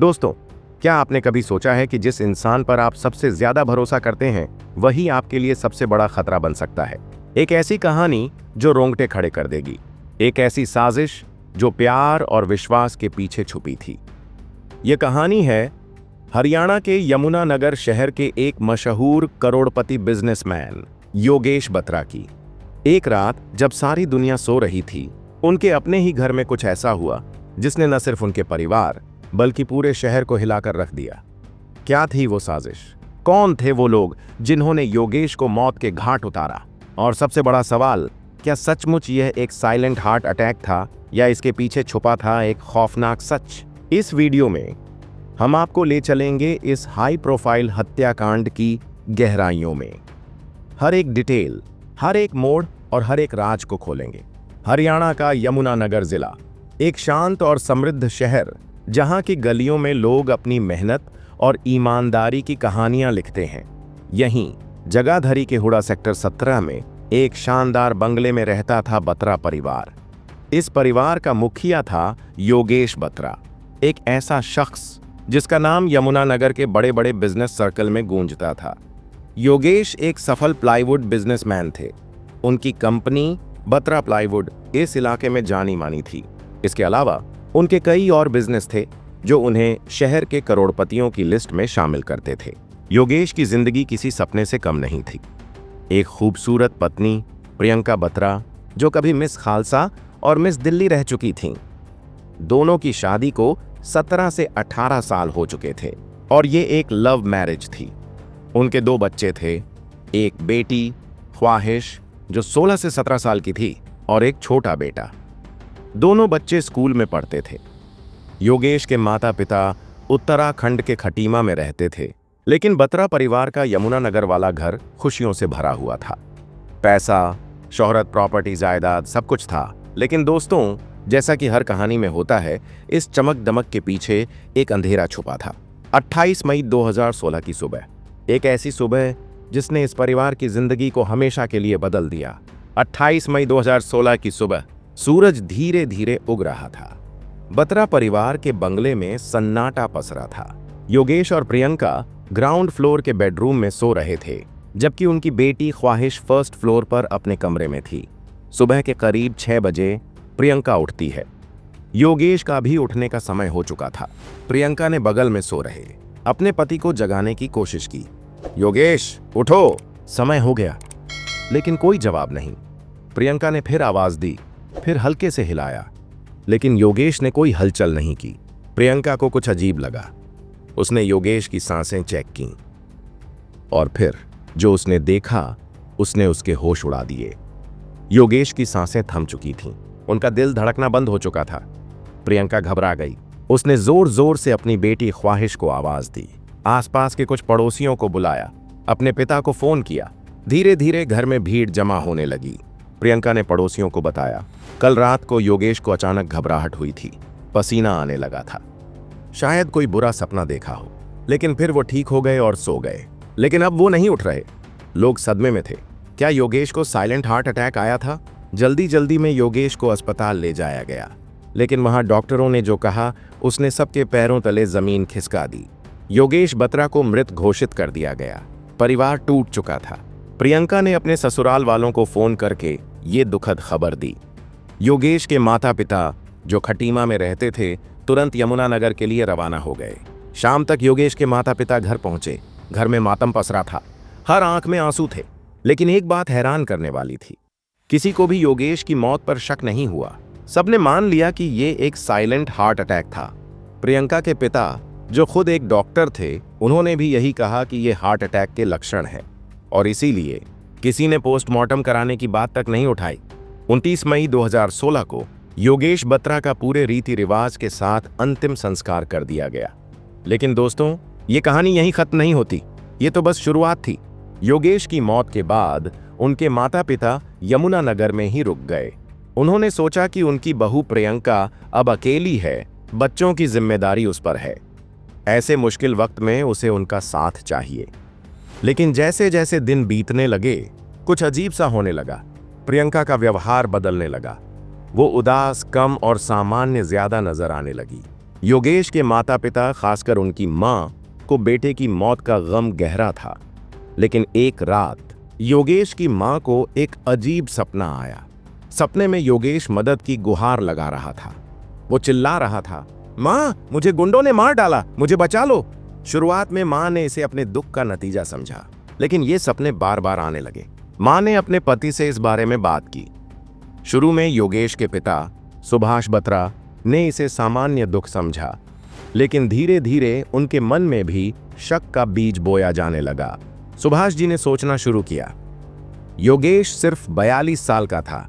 दोस्तों, क्या आपने कभी सोचा है कि जिस इंसान पर आप सबसे ज्यादा भरोसा करते हैं वही आपके लिए सबसे बड़ा खतरा बन सकता है। एक ऐसी कहानी जो रोंगटे खड़े कर देगी, एक ऐसी साजिश जो प्यार और विश्वास के पीछे छुपी थी। यह कहानी है हरियाणा के यमुनानगर शहर के एक मशहूर करोड़पति बिजनेसमैन योगेश बत्रा की। एक रात जब सारी दुनिया सो रही थी, उनके अपने ही घर में कुछ ऐसा हुआ जिसने न सिर्फ उनके परिवार बल्कि पूरे शहर को हिलाकर रख दिया। क्या थी वो साजिश? कौन थे वो लोग जिन्होंने योगेश को मौत के घाट उतारा? और सबसे बड़ा सवाल, क्या सचमुच यह एक साइलेंट हार्ट अटैक था या इसके पीछे छुपा था एक खौफनाक सच? इस वीडियो में हम आपको ले चलेंगे इस हाई प्रोफाइल हत्याकांड की गहराइयों में। हर एक डिटेल, हर एक मोड़ और हर एक राज को खोलेंगे। हरियाणा का यमुनानगर जिला, एक शांत और समृद्ध शहर जहां की गलियों में लोग अपनी मेहनत और ईमानदारी की कहानियां लिखते हैं। यहीं जगाधरी के हुडा सेक्टर 17 में एक शानदार बंगले में रहता था बत्रा परिवार। इस परिवार का मुखिया था योगेश बत्रा, एक ऐसा शख्स जिसका नाम यमुनानगर के बड़े बड़े बिजनेस सर्कल में गूंजता था। योगेश एक सफल प्लाईवुड बिजनेसमैन थे। उनकी कंपनी बत्रा प्लाईवुड इस इलाके में जानी मानी थी। इसके अलावा उनके कई और बिजनेस थे जो उन्हें शहर के करोड़पतियों की लिस्ट में शामिल करते थे। योगेश की जिंदगी किसी सपने से कम नहीं थी। एक खूबसूरत पत्नी प्रियंका बत्रा, जो कभी मिस खालसा और मिस दिल्ली रह चुकी थीं। दोनों की शादी को 17 से 18 साल हो चुके थे और ये एक लव मैरिज थी। उनके 2 बच्चे थे, एक बेटी ख्वाहिश जो 16 से 17 साल की थी और एक छोटा बेटा। दोनों बच्चे स्कूल में पढ़ते थे। योगेश के माता पिता उत्तराखंड के खटीमा में रहते थे, लेकिन बत्रा परिवार का यमुनानगर वाला घर खुशियों से भरा हुआ था। पैसा, शोहरत, प्रॉपर्टी, जायदाद सब कुछ था। लेकिन दोस्तों, जैसा कि हर कहानी में होता है, इस चमक दमक के पीछे एक अंधेरा छुपा था। 28 मई 2016 की सुबह, एक ऐसी सुबह जिसने इस परिवार की जिंदगी को हमेशा के लिए बदल दिया। 28 मई 2016 की सुबह सूरज धीरे धीरे उग रहा था। बत्रा परिवार के बंगले में सन्नाटा पसरा था। योगेश और प्रियंका ग्राउंड फ्लोर के बेडरूम में सो रहे थे, जबकि उनकी बेटी ख्वाहिश फर्स्ट फ्लोर पर अपने कमरे में थी। सुबह के करीब 6 बजे प्रियंका उठती है। योगेश का भी उठने का समय हो चुका था। प्रियंका ने बगल में सो रहे अपने पति को जगाने की कोशिश की। योगेश, उठो, समय हो गया। लेकिन कोई जवाब नहीं। प्रियंका ने फिर आवाज दी, फिर हल्के से हिलाया, लेकिन योगेश ने कोई हलचल नहीं की। प्रियंका को कुछ अजीब लगा। उसने योगेश की सांसें चेक की और फिर जो उसने देखा उसने उसके होश उड़ा दिए। योगेश की सांसें थम चुकी थीं, उनका दिल धड़कना बंद हो चुका था। प्रियंका घबरा गई। उसने जोर जोर से अपनी बेटी ख्वाहिश को आवाज दी, आसपास के कुछ पड़ोसियों को बुलाया, अपने पिता को फोन किया। धीरे धीरे घर में भीड़ जमा होने लगी। प्रियंका ने पड़ोसियों को बताया, कल रात को योगेश को अचानक घबराहट हुई थी, पसीना आने लगा था। शायद कोई बुरा सपना देखा हो। लेकिन फिर वो ठीक हो गए और सो गए। लेकिन अब वो नहीं उठ रहे। लोग सदमे में थे। क्या योगेश को साइलेंट हार्ट अटैक आया था? जल्दी जल्दी में योगेश को अस्पताल ले जाया गया, लेकिन वहां डॉक्टरों ने जो कहा उसने सबके पैरों तले जमीन खिसका दी। योगेश बत्रा को मृत घोषित कर दिया गया। परिवार टूट चुका था। प्रियंका ने अपने ससुराल वालों को फोन करके ये दुखद खबर दी। योगेश के माता पिता जो खटीमा में रहते थे, तुरंत यमुनानगर के लिए रवाना हो गए। शाम तक योगेश के माता पिता घर पहुंचे। घर में मातम पसरा था, हर आंख में आंसू थे। लेकिन एक बात हैरान करने वाली थी, किसी को भी योगेश की मौत पर शक नहीं हुआ। सबने मान लिया कि ये एक साइलेंट हार्ट अटैक था। प्रियंका के पिता, जो खुद एक डॉक्टर थे, उन्होंने भी यही कहा कि ये हार्ट अटैक के लक्षण है और इसीलिए किसी ने पोस्टमार्टम कराने की बात तक नहीं उठाई। 29 मई 2016 को योगेश बत्रा का पूरे रीति रिवाज के साथ अंतिम संस्कार कर दिया गया। लेकिन दोस्तों, ये कहानी यहीं खत्म नहीं होती। ये तो बस शुरुआत थी। योगेश की मौत के बाद उनके माता पिता यमुनानगर में ही रुक गए। उन्होंने सोचा कि उनकी बहू प्रियंका अब अकेली है, बच्चों की जिम्मेदारी उस पर है। ऐसे मुश्किल वक्त में उसे उनका साथ चाहिए। लेकिन जैसे जैसे दिन बीतने लगे, कुछ अजीब सा होने लगा। प्रियंका का व्यवहार बदलने लगा। वो उदास, कम और सामान्य ज्यादा नजर आने लगी। योगेश के माता पिता, खासकर उनकी मां को बेटे की मौत का गम गहरा था। लेकिन एक रात योगेश की मां को एक अजीब सपना आया। सपने में योगेश मदद की गुहार लगा रहा था। वो चिल्ला रहा था, मां, मुझे गुंडों ने मार डाला, मुझे बचा लो। शुरुआत में मां ने इसे अपने दुख का नतीजा समझा, लेकिन ये सपने बार बार आने लगे। मां ने अपने पति से इस बारे में बात की। शुरू में योगेश के पिता सुभाष बत्रा ने इसे सामान्य दुख समझा, लेकिन धीरे धीरे उनके मन में भी शक का बीज बोया जाने लगा। सुभाष जी ने सोचना शुरू किया, योगेश सिर्फ 42 साल का था,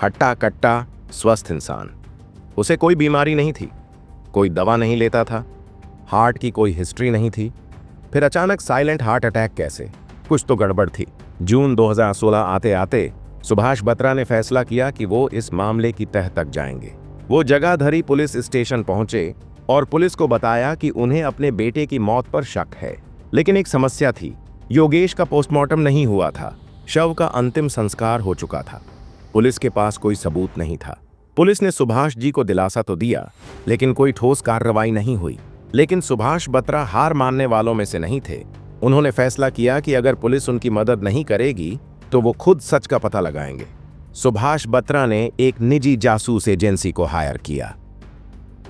हट्टा कट्टा स्वस्थ इंसान। उसे कोई बीमारी नहीं थी, कोई दवा नहीं लेता था, हार्ट की कोई हिस्ट्री नहीं थी। फिर अचानक साइलेंट हार्ट अटैक कैसे? कुछ तो गड़बड़ थी। जून 2016 आते आते सुभाष बत्रा ने फैसला किया कि वो इस मामले की तह तक जाएंगे। वो जगाधरी पुलिस स्टेशन पहुंचे और पुलिस को बताया कि उन्हें अपने बेटे की मौत पर शक है। लेकिन एक समस्या थी, योगेश का पोस्टमार्टम नहीं हुआ था, शव का अंतिम संस्कार हो चुका था। पुलिस के पास कोई सबूत नहीं था। पुलिस ने सुभाष जी को दिलासा तो दिया, लेकिन कोई ठोस कार्रवाई नहीं हुई। लेकिन सुभाष बत्रा हार मानने वालों में से नहीं थे। उन्होंने फैसला किया कि अगर पुलिस उनकी मदद नहीं करेगी तो वो खुद सच का पता लगाएंगे। सुभाष बत्रा ने एक निजी जासूस एजेंसी को हायर किया।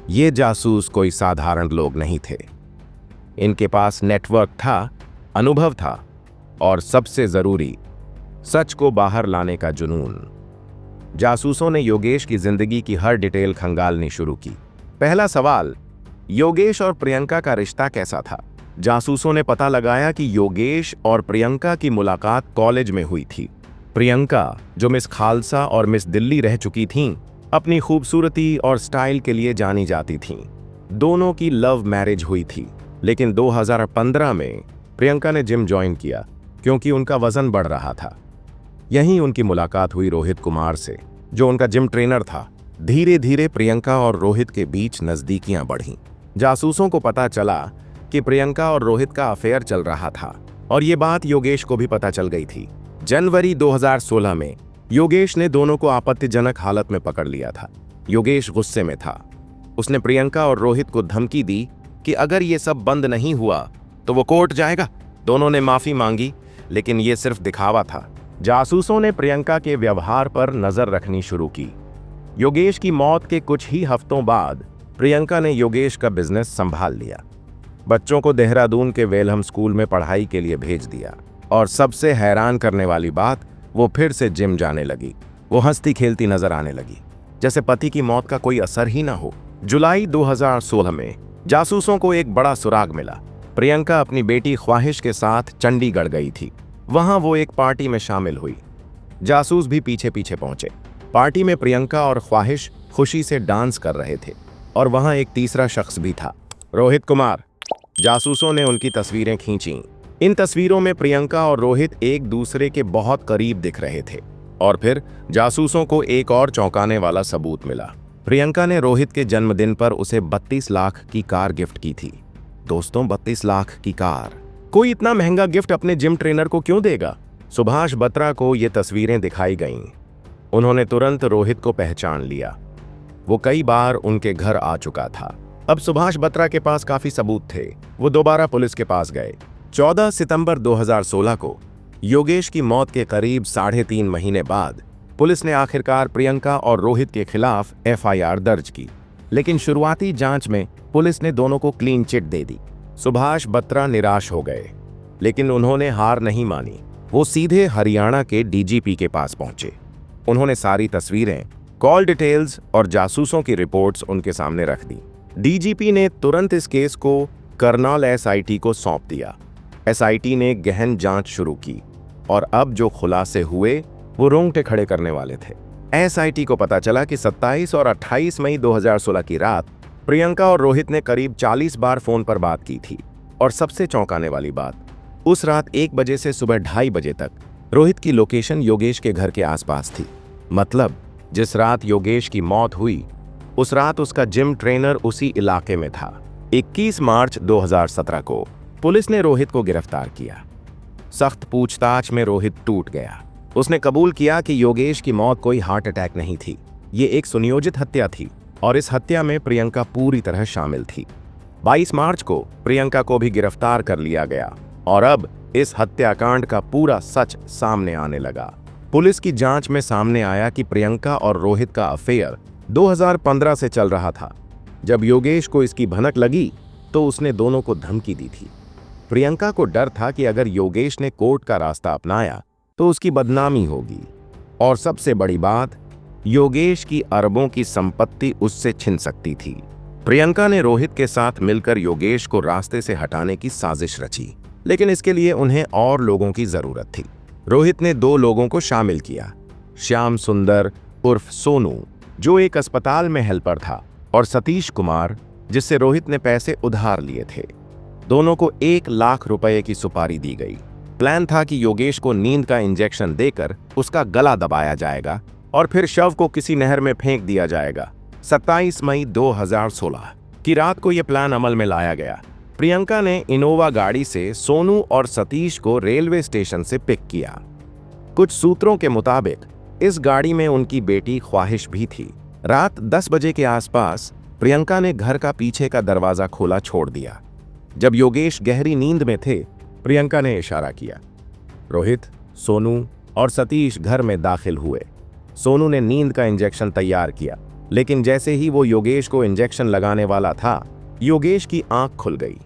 ये जासूस कोई साधारण लोग नहीं थे। इनके पास नेटवर्क था, अनुभव था और सबसे जरूरी, सच को बाहर लाने का जुनून। जासूसों ने योगेश की जिंदगी की हर डिटेल खंगालनी शुरू की। पहला सवाल, योगेश और प्रियंका का रिश्ता कैसा था? जासूसों ने पता लगाया कि योगेश और प्रियंका की मुलाकात कॉलेज में हुई थी। प्रियंका, जो मिस खालसा और मिस दिल्ली रह चुकी थीं, अपनी खूबसूरती और स्टाइल के लिए जानी जाती थीं। दोनों की लव मैरिज हुई थी, लेकिन 2015 में प्रियंका ने जिम ज्वाइन किया क्योंकि उनका वजन बढ़ रहा था। यहीं उनकी मुलाकात हुई रोहित कुमार से, जो उनका जिम ट्रेनर था। धीरे धीरे प्रियंका और रोहित के बीच नजदीकियां बढ़ीं। जासूसों को पता चला कि प्रियंका और रोहित का अफेयर चल रहा था और ये बात योगेश को भी पता चल गई थी। जनवरी 2016 में योगेश ने दोनों को आपत्तिजनक हालत में पकड़ लिया था। योगेश गुस्से में था। उसने प्रियंका और रोहित को धमकी दी कि अगर ये सब बंद नहीं हुआ तो वो कोर्ट जाएगा। दोनों ने माफी मांगी, लेकिन ये सिर्फ दिखावा था। जासूसों ने प्रियंका के व्यवहार पर नजर रखनी शुरू की। योगेश की मौत के कुछ ही हफ्तों बाद प्रियंका ने योगेश का बिजनेस संभाल लिया। बच्चों को देहरादून के वेलहम स्कूल में पढ़ाई के लिए भेज दिया और सबसे हैरान करने वाली बात, वो फिर से जिम जाने लगी। वो हंसती खेलती नजर आने लगी, जैसे पति की मौत का कोई असर ही ना हो। जुलाई 2016 में जासूसों को एक बड़ा सुराग मिला। प्रियंका अपनी बेटी ख्वाहिश के साथ चंडीगढ़ गई थी। वहां वो एक पार्टी में शामिल हुई। जासूस भी पीछे पीछे पहुंचे। पार्टी में प्रियंका और ख्वाहिश खुशी से डांस कर रहे थे और वहां एक तीसरा शख्स भी था, रोहित कुमार। जासूसों ने उनकी तस्वीरें खींची। इन तस्वीरों में प्रियंका और रोहित एक दूसरे के बहुत करीब दिख रहे थे। और फिर जासूसों को एक और चौंकाने वाला सबूत मिला। प्रियंका ने रोहित के जन्मदिन पर उसे 32 लाख की कार गिफ्ट की थी। दोस्तों, 32 लाख की कार! कोई इतना महंगा गिफ्ट अपने जिम ट्रेनर को क्यों देगा? सुभाष बत्रा को ये तस्वीरें दिखाई गईं। उन्होंने तुरंत रोहित को पहचान लिया। वो कई बार उनके घर आ चुका था। अब सुभाष बत्रा के पास काफी सबूत थे। वो दोबारा पुलिस के पास गए। 14 सितंबर 2016 को योगेश की मौत के करीब 3.5 महीने बाद पुलिस ने आखिरकार प्रियंका और रोहित के खिलाफ FIR दर्ज की। लेकिन शुरुआती जांच में पुलिस ने दोनों को क्लीन चिट दे दी। सुभाष बत्रा निराश हो गए, लेकिन उन्होंने हार नहीं मानी। वो सीधे हरियाणा के DGP के पास पहुंचे। उन्होंने सारी तस्वीरें, कॉल डिटेल्स और जासूसों की रिपोर्ट्स उनके सामने रख दी। DGP ने तुरंत इस केस को करनाल SIT को सौंप दिया। SIT ने गहन जांच शुरू की और अब जो खुलासे हुए वो रोंगटे खड़े करने वाले थे। SIT को पता चला कि 27 और 28 मई 2016 की रात प्रियंका और रोहित ने करीब 40 बार फोन पर बात की थी। और सबसे चौंकाने वाली बात, उस रात 1 बजे से सुबह 2:30 बजे तक रोहित की लोकेशन योगेश के घर के आसपास थी। मतलब जिस रात योगेश की मौत हुई, उस रात उसका जिम ट्रेनर उसी इलाके में था। 21 मार्च 2017 को पुलिस ने रोहित को गिरफ्तार किया। सख्त पूछताछ में रोहित टूट गया। उसने कबूल किया कि योगेश की मौत कोई हार्ट अटैक नहीं थी, ये एक सुनियोजित हत्या थी। और इस हत्या में प्रियंका पूरी तरह शामिल थी। 22 मार्च को प्रियंका को भी गिरफ्तार कर लिया गया और अब इस हत्याकांड का पूरा सच सामने आने लगा। पुलिस की जांच में सामने आया कि प्रियंका और रोहित का अफेयर 2015 से चल रहा था। जब योगेश को इसकी भनक लगी तो उसने दोनों को धमकी दी थी। प्रियंका को डर था कि अगर योगेश ने कोर्ट का रास्ता अपनाया तो उसकी बदनामी होगी और सबसे बड़ी बात, योगेश की अरबों की संपत्ति उससे छिन सकती थी। प्रियंका ने रोहित के साथ मिलकर योगेश को रास्ते से हटाने की साजिश रची, लेकिन इसके लिए उन्हें और लोगों की जरूरत थी। रोहित ने 2 लोगों को शामिल किया, श्याम सुंदर उर्फ सोनू जो एक अस्पताल में हेल्पर था, और सतीश कुमार जिससे रोहित ने पैसे उधार लिए थे। दोनों को 1 लाख रुपए की सुपारी दी गई। प्लान था कि योगेश को नींद का इंजेक्शन देकर उसका गला दबाया जाएगा और फिर शव को किसी नहर में फेंक दिया जाएगा। 27 मई 2016 की रात को यह प्लान अमल में लाया गया। प्रियंका ने इनोवा गाड़ी से सोनू और सतीश को रेलवे स्टेशन से पिक किया। कुछ सूत्रों के मुताबिक इस गाड़ी में उनकी बेटी ख्वाहिश भी थी। रात 10 बजे के आसपास प्रियंका ने घर का पीछे का दरवाजा खोला छोड़ दिया। जब योगेश गहरी नींद में थे, प्रियंका ने इशारा किया। रोहित, सोनू और सतीश घर में दाखिल हुए। सोनू ने नींद का इंजेक्शन तैयार किया, लेकिन जैसे ही वो योगेश को इंजेक्शन लगाने वाला था, योगेश की आंख खुल गई।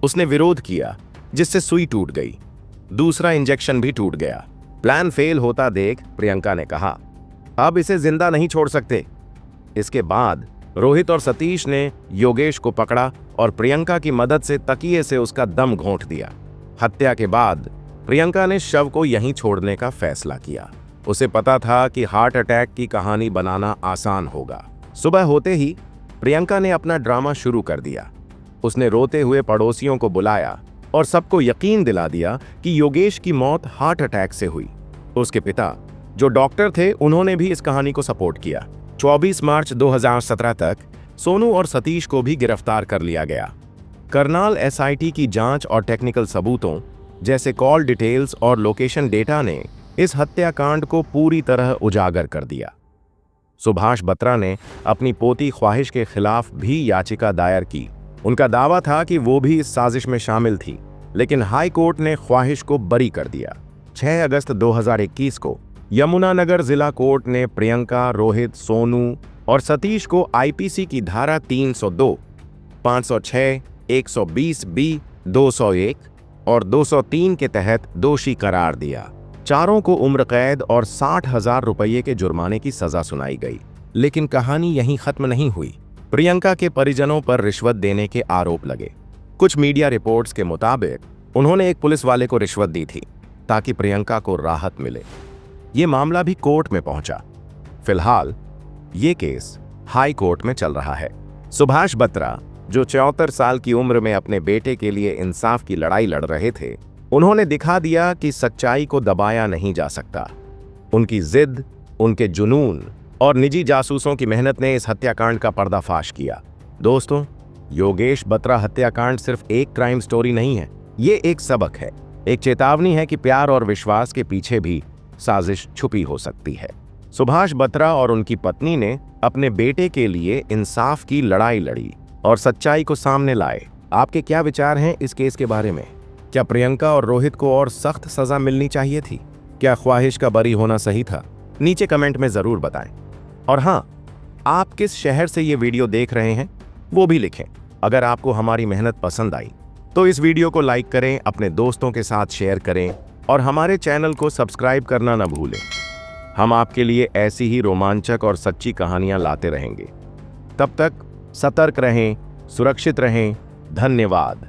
उसने विरोध किया, जिससे सुई टूट गई। दूसरा इंजेक्शन भी टूट गया। प्लान फेल होता देख प्रियंका ने कहा, अब इसे जिंदा नहीं छोड़ सकते। इसके बाद रोहित और सतीश ने योगेश को पकड़ा और प्रियंका की मदद से तकिए से उसका दम घोंट दिया। हत्या के बाद प्रियंका ने शव को यहीं छोड़ने का फैसला किया। उसे पता था कि हार्ट अटैक की कहानी बनाना आसान होगा। सुबह होते ही प्रियंका ने अपना ड्रामा शुरू कर दिया। उसने रोते हुए पड़ोसियों को बुलाया और सबको यकीन दिला दिया कि योगेश की मौत हार्ट अटैक से हुई। उसके पिता, जो डॉक्टर थे, उन्होंने भी इस कहानी को सपोर्ट किया। 24 मार्च 2017 तक सोनू और सतीश को भी गिरफ्तार कर लिया गया। करनाल एसआईटी की जांच और टेक्निकल सबूतों जैसे कॉल डिटेल्स और लोकेशन डेटा ने इस हत्याकांड को पूरी तरह उजागर कर दिया। सुभाष बत्रा ने अपनी पोती ख्वाहिश के खिलाफ भी याचिका दायर की। उनका दावा था कि वो भी इस साजिश में शामिल थी, लेकिन हाई कोर्ट ने ख्वाहिश को बरी कर दिया। 6 अगस्त 2021 को यमुनानगर जिला कोर्ट ने प्रियंका, रोहित, सोनू और सतीश को आईपीसी की धारा 302, 506, 120B, 201 और 203 के तहत दोषी करार दिया। चारों को उम्र कैद और 60,000 रुपये के जुर्माने की सजा सुनाई गई। लेकिन कहानी यहीं खत्म नहीं हुई। प्रियंका के परिजनों पर रिश्वत देने के आरोप लगे। कुछ मीडिया रिपोर्ट्स के मुताबिक उन्होंने एक पुलिस वाले को रिश्वत दी थी ताकि प्रियंका को राहत मिले। ये मामला भी कोर्ट में पहुंचा। फिलहाल ये केस हाई कोर्ट में चल रहा है। सुभाष बत्रा, जो 74 साल की उम्र में अपने बेटे के लिए इंसाफ की लड़ाई लड़ रहे थे, उन्होंने दिखा दिया कि सच्चाई को दबाया नहीं जा सकता। उनकी जिद, उनके जुनून और निजी जासूसों की मेहनत ने इस हत्याकांड का पर्दाफाश किया। दोस्तों, योगेश बत्रा हत्याकांड सिर्फ एक क्राइम स्टोरी नहीं है, ये एक सबक है, एक चेतावनी है कि प्यार और विश्वास के पीछे भी साजिश छुपी हो सकती है। सुभाष बत्रा और उनकी पत्नी ने अपने बेटे के लिए इंसाफ की लड़ाई लड़ी और सच्चाई को सामने लाए। आपके क्या विचार हैं इस केस के बारे में? क्या प्रियंका और रोहित को और सख्त सजा मिलनी चाहिए थी? क्या ख्वाहिश का बरी होना सही था? नीचे कमेंट में जरूर बताएं। और हाँ, आप किस शहर से ये वीडियो देख रहे हैं वो भी लिखें। अगर आपको हमारी मेहनत पसंद आई तो इस वीडियो को लाइक करें, अपने दोस्तों के साथ शेयर करें और हमारे चैनल को सब्सक्राइब करना न भूलें। हम आपके लिए ऐसी ही रोमांचक और सच्ची कहानियां लाते रहेंगे। तब तक सतर्क रहें, सुरक्षित रहें। धन्यवाद।